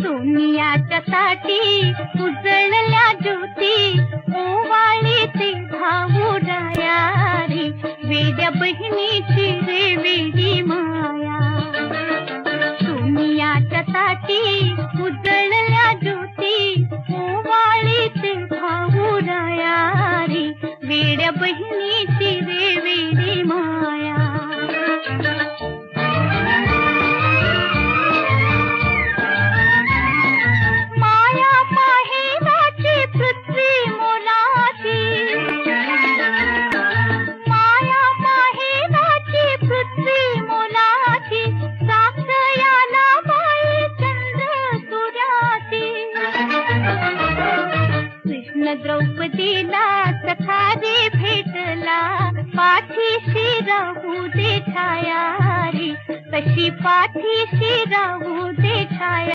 सोनियाच्या साठी उजळल्या ज्योती, ओवाळीचे भाऊ डायारी, वेड्या बहिणीची रे वेडी माया. सोनियाच्या साठी उजळल्या ज्योती, ओवाळीचे भाऊ डायारी, वेड्या बहिणीची रे वेडी माया. द्रौपदीला सखारी भेटला, पाठीशी राहू दे छाया रे, तशी पाठीशी राहू दे छाया.